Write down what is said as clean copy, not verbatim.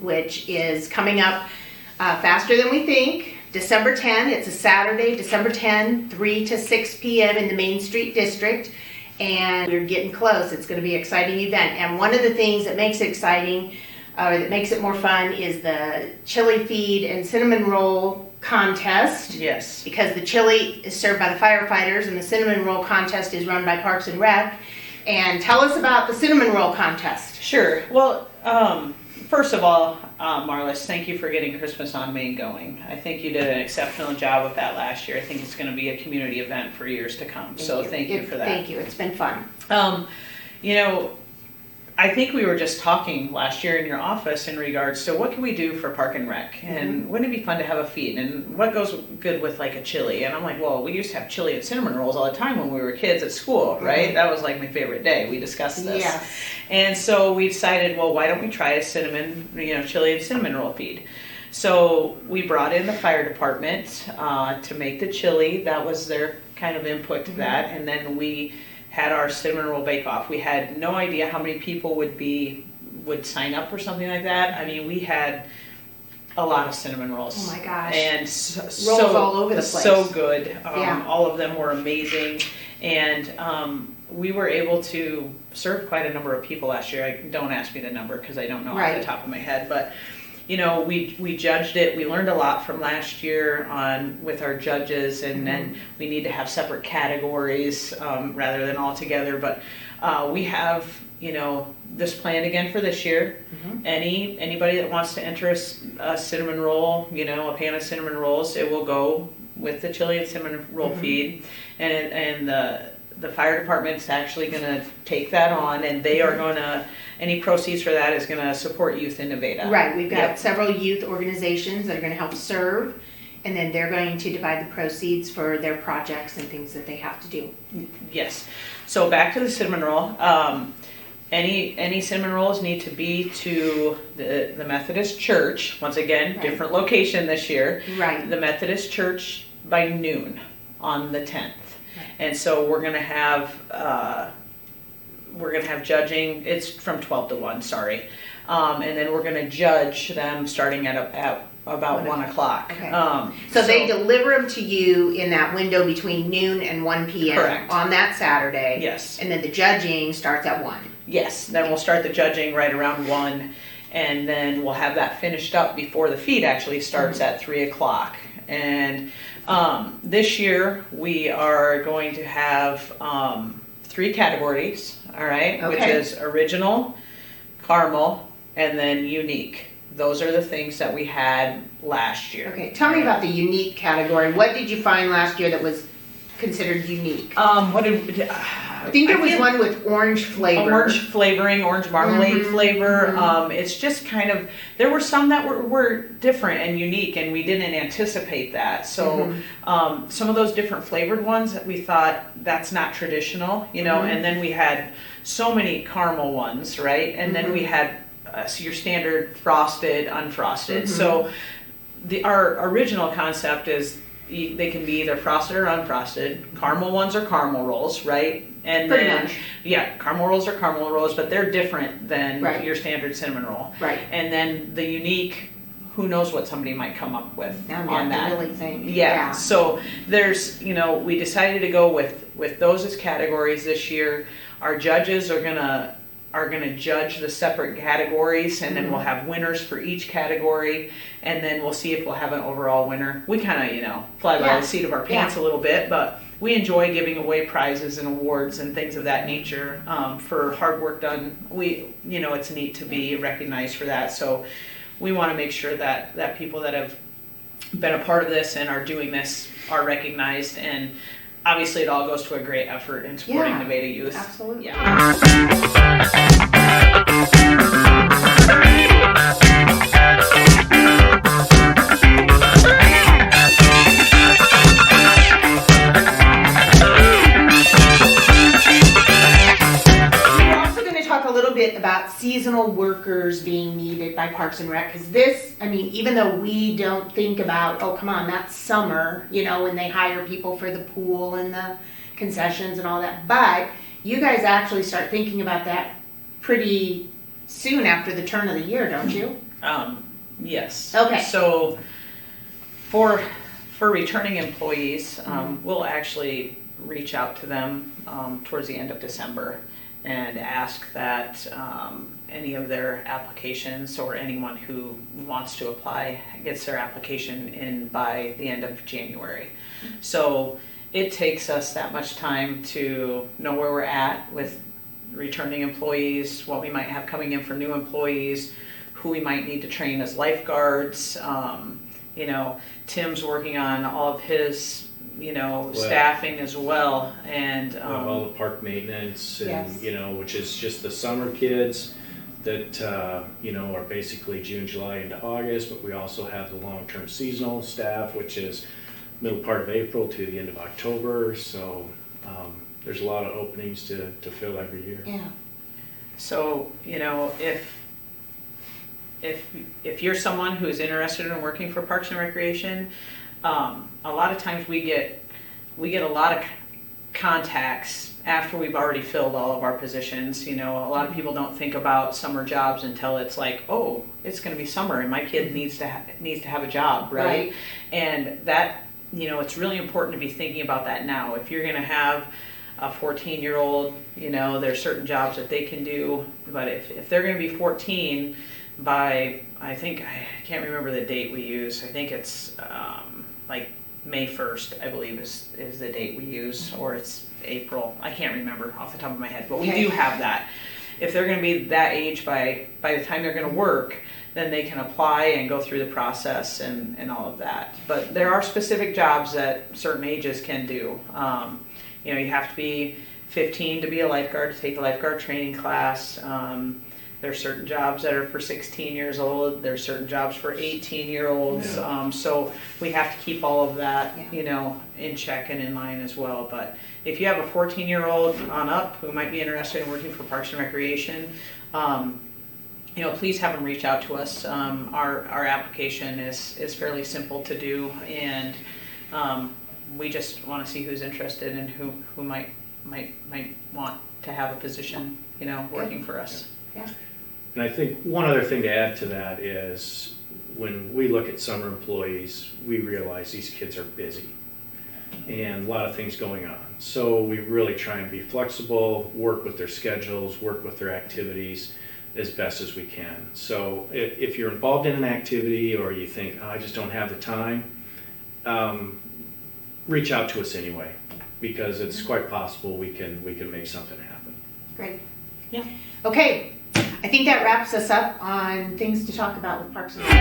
which is coming up faster than we think. December 10, it's a Saturday, December 10, 3 to 6 p.m. in the Main Street District. And we're getting close. It's going to be an exciting event. And one of the things that makes it exciting, or that makes it more fun, is the chili feed and cinnamon roll contest. Yes. Because the chili is served by the firefighters and the cinnamon roll contest is run by Parks and Rec. And tell us about the cinnamon roll contest. Sure. Well, first of all, Marlis, thank you for getting Christmas on Main going. I think you did an exceptional job with that last year. I think it's going to be a community event for years to come. Thank you for that. Thank you. It's been fun. I think we were just talking last year in your office in regards to what can we do for Park and Rec, and wouldn't it be fun to have a feed, and what goes good with like a chili? And I'm like, well, we used to have chili and cinnamon rolls all the time when we were kids at school, right? That was like my favorite day. We discussed this. Yeah. And so we decided, well, why don't we try a chili and cinnamon roll feed? So we brought in the fire department to make the chili. That was their kind of input to that, and then we had our cinnamon roll bake off. We had no idea how many people would sign up for something like that. I mean, we had a lot of cinnamon rolls. Oh my gosh. And rolls all over the place. So good. Yeah. All of them were amazing. And we were able to serve quite a number of people last year. Don't ask me the number because I don't know off the top of my head. But we judged it. We learned a lot from last year with our judges, and then we need to have separate categories rather than all together. But we have this planned again for this year. Anybody that wants to enter a cinnamon roll, a pan of cinnamon rolls, it will go with the chili and cinnamon roll feed, and the fire department's actually going to take that on, and they are going to. Any proceeds for that is going to support Youth in Nevada. Right. We've got several youth organizations that are going to help serve, and then they're going to divide the proceeds for their projects and things that they have to do. Yes. So back to the cinnamon roll. Any cinnamon rolls need to be to the Methodist Church. Once again, different location this year. Right. The Methodist Church by noon on the 10th. Right. And so we're going to have judging. It's from 12 to 1, sorry. And then we're going to judge them starting at about 1 o'clock. Okay. So they deliver them to you in that window between noon and 1 p.m. Correct. On that Saturday. Yes. And then the judging starts at 1. Yes. Then we'll start the judging right around 1, and then we'll have that finished up before the feed actually starts at 3 o'clock. And this year we are going to have 3 categories. All right, okay. Which is original, caramel, and then unique. Those are the things that we had last year. Okay, tell me about the unique category. What did you find last year that was considered unique? I think there was one with orange flavor. Orange flavoring, orange marmalade flavor. It's just kind of, there were some that were different and unique, and we didn't anticipate that. So some of those different flavored ones that we thought that's not traditional, and then we had so many caramel ones, right? And then we had your standard frosted, unfrosted. So our original concept is they can be either frosted or unfrosted. Caramel ones are caramel rolls, right? And pretty then, much. Yeah, caramel rolls are caramel rolls, but they're different than your standard cinnamon roll. Right. And then the unique, who knows what somebody might come up with on that. Really think. Yeah. So there's, we decided to go with those as categories this year. Our judges are gonna judge the separate categories, and then we'll have winners for each category, and then we'll see if we'll have an overall winner. We kind of, fly by the seat of our pants a little bit, but we enjoy giving away prizes and awards and things of that nature for hard work done. It's neat to be recognized for that. So we want to make sure that people that have been a part of this and are doing this are recognized, and obviously it all goes to a great effort in supporting Nevada youth. Absolutely. About seasonal workers being needed by Parks and Rec, because this, even though we don't think about, oh, come on, that's summer, when they hire people for the pool and the concessions and all that, but you guys actually start thinking about that pretty soon after the turn of the year, don't you? Yes. Okay. So for returning employees, we'll actually reach out to them towards the end of December and ask that any of their applications or anyone who wants to apply gets their application in by the end of January. So it takes us that much time to know where we're at with returning employees, what we might have coming in for new employees, who we might need to train as lifeguards. You know, Tim's working on all of his, staffing as well, and all the park maintenance, and yes. Which is just the summer kids that are basically June, July into August. But we also have the long-term seasonal staff, which is middle part of April to the end of October. So there's a lot of openings to fill every year. Yeah. So if you're someone who is interested in working for Parks and Recreation, a lot of times we get a lot of contacts after we've already filled all of our positions. A lot of people don't think about summer jobs until it's like, oh, it's going to be summer and my kid needs to have a job, right? And that, it's really important to be thinking about that now. If you're going to have a 14-year-old, there's certain jobs that they can do, but if they're going to be 14 by, I can't remember the date we use. I think it's like May 1st, I believe is the date we use, or it's April. I can't remember off the top of my head, but we do have that. If they're going to be that age by the time they're going to work, then they can apply and go through the process and all of that. But there are specific jobs that certain ages can do. You have to be 15 to be a lifeguard, to take the lifeguard training class. There's certain jobs that are for 16 years old. There's certain jobs for 18-year-olds. Yeah. So we have to keep all of that, in check and in line as well. But if you have a 14-year-old on up who might be interested in working for Parks and Recreation, please have them reach out to us. Our application is fairly simple to do, and we just want to see who's interested and who might want to have a position, working for us. Yeah. And I think one other thing to add to that is when we look at summer employees, we realize these kids are busy and a lot of things going on. So we really try and be flexible, work with their schedules, work with their activities as best as we can. So if you're involved in an activity or you think, I just don't have the time, reach out to us anyway, because it's quite possible we can make something happen. Great. Yeah. Okay. I think that wraps us up on things to talk about with Parks and Rec.